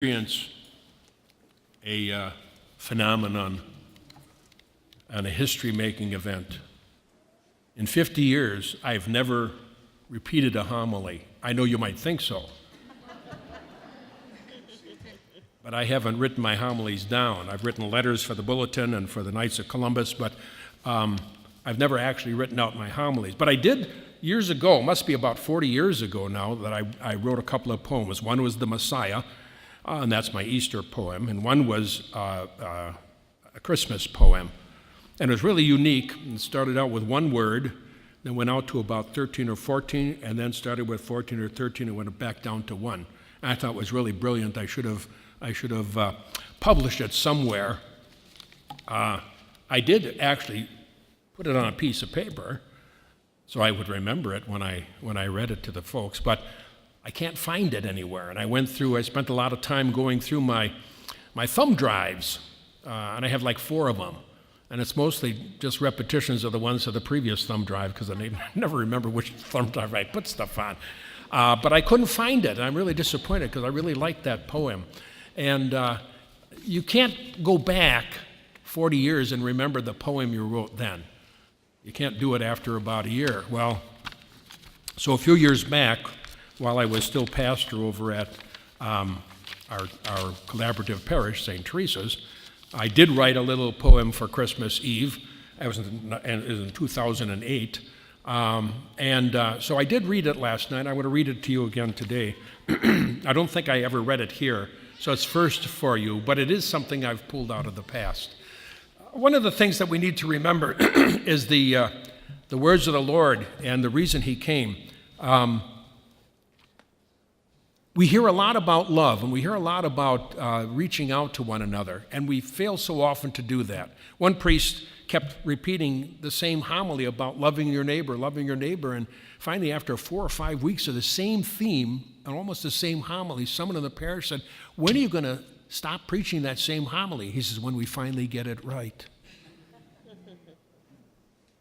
Experience a phenomenon and a history-making event. In 50 years, I've never repeated a homily. I know you might think so. But I haven't written my homilies down. I've written letters for the Bulletin and for the Knights of Columbus, but I've never actually written out my homilies. But I did years ago, must be about 40 years ago now, that I wrote a couple of poems. One was The Messiah, and that's my Easter poem, and one was a Christmas poem. And it was really unique. It started out with one word, then went out to about 13 or 14, and then started with 14 or 13 and went back down to one. And I thought it was really brilliant. I should have published it somewhere. I did actually put it on a piece of paper so I would remember it when I read it to the folks, but I can't find it anywhere. And I spent a lot of time going through my thumb drives, and I have like 4 of them. And it's mostly just repetitions of the ones of the previous thumb drive because I never remember which thumb drive I put stuff on. But I couldn't find it. I'm really disappointed because I really liked that poem. And you can't go back 40 years and remember the poem you wrote then. You can't do it after about a year. Well, so a few years back, while I was still pastor over at our collaborative parish, St. Teresa's, I did write a little poem for Christmas Eve. It was in 2008. So I did read it last night. I want to read it to you again today. I don't think I ever read it here, so it's first for you, but it is something I've pulled out of the past. One of the things that we need to remember is the words of the Lord and the reason He came. We hear a lot about love, and we hear a lot about reaching out to one another, and we fail so often to do that. One priest kept repeating the same homily about loving your neighbor, and finally, after 4 or 5 weeks of the same theme and almost the same homily, someone in the parish said, "When are you going to stop preaching that same homily?" He says, "When we finally get it right."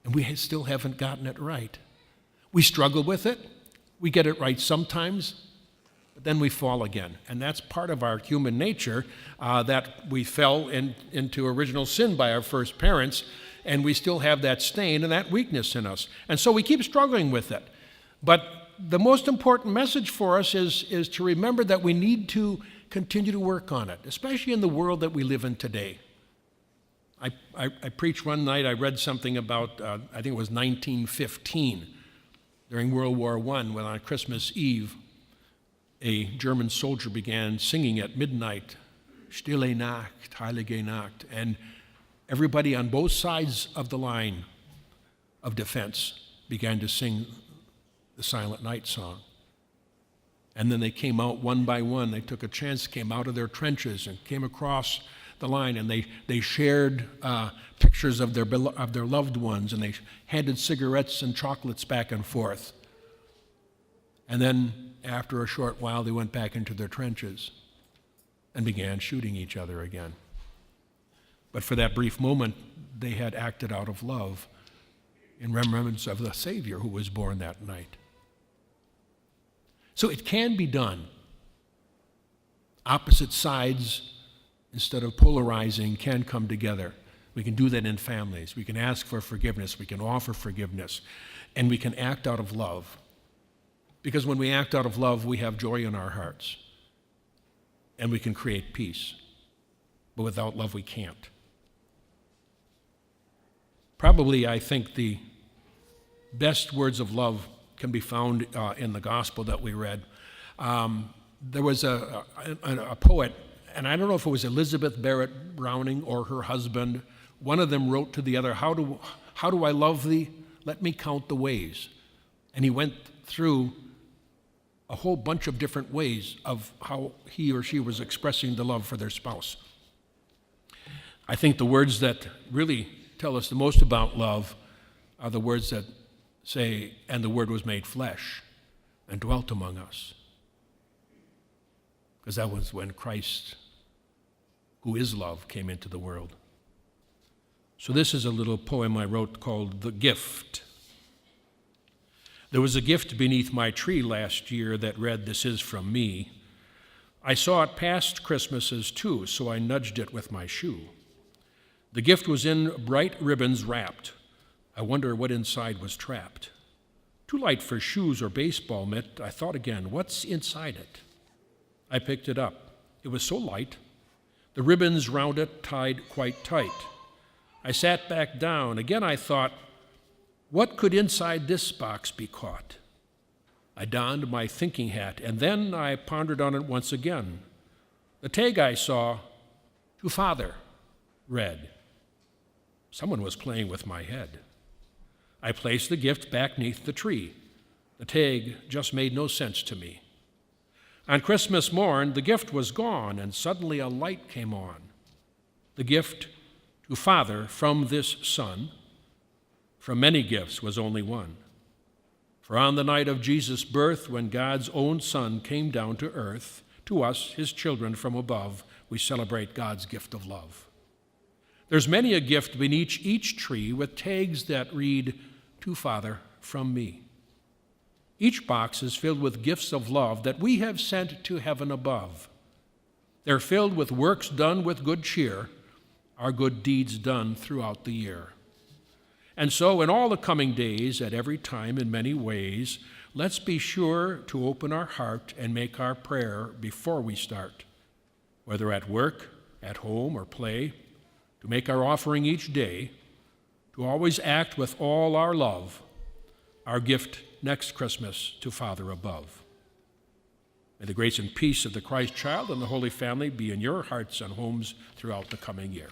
And we still haven't gotten it right. We struggle with it. We get it right sometimes, but then we fall again. And that's part of our human nature, that we fell into original sin by our first parents, and we still have that stain and that weakness in us. And so we keep struggling with it. But the most important message for us is to remember that we need to continue to work on it, especially in the world that we live in today. I preached one night, I read something about, I think it was 1915, during World War I, when on Christmas Eve, a German soldier began singing at midnight, Stille Nacht, Heilige Nacht, and everybody on both sides of the line of defense began to sing the Silent Night song. And then they came out one by one. They took a chance, came out of their trenches and came across the line, and they shared pictures of their loved ones, and they handed cigarettes and chocolates back and forth. And then after a short while, they went back into their trenches and began shooting each other again. But for that brief moment, they had acted out of love in remembrance of the Savior who was born that night. So it can be done. Opposite sides, instead of polarizing, can come together. We can do that in families. We can ask for forgiveness. We can offer forgiveness. And we can act out of love. Because when we act out of love, we have joy in our hearts. And we can create peace. But without love, we can't. Probably, I think the best words of love can be found in the gospel that we read. There was a poet, and I don't know if it was Elizabeth Barrett Browning or her husband. One of them wrote to the other, how do I love thee? Let me count the ways. And he went through a whole bunch of different ways of how he or she was expressing the love for their spouse. I think the words that really tell us the most about love are the words that say, "And the Word was made flesh and dwelt among us." Because that was when Christ, who is love, came into the world. So this is a little poem I wrote called "The Gift." There was a gift beneath my tree last year that read, "This is from me. I saw it past Christmases too, so I nudged it with my shoe. The gift was in bright ribbons wrapped. I wonder what inside was trapped. Too light for shoes or baseball mitt, I thought again, what's inside it? I picked it up. It was so light. The ribbons round it tied quite tight. I sat back down. Again I thought, what could inside this box be caught? I donned my thinking hat, and then I pondered on it once again. The tag I saw, "To Father," read. Someone was playing with my head. I placed the gift back 'neath the tree. The tag just made no sense to me. On Christmas morn, the gift was gone, and suddenly a light came on. The gift to Father from this Son, from many gifts was only one. For on the night of Jesus' birth, when God's own Son came down to earth, to us, his children from above, we celebrate God's gift of love. There's many a gift beneath each tree with tags that read, "To Father from me." Each box is filled with gifts of love that we have sent to heaven above. They're filled with works done with good cheer, our good deeds done throughout the year. And so in all the coming days, at every time in many ways, let's be sure to open our heart and make our prayer before we start, whether at work, at home, or play, to make our offering each day, to always act with all our love, our gift next Christmas to Father above. May the grace and peace of the Christ child and the Holy Family be in your hearts and homes throughout the coming year.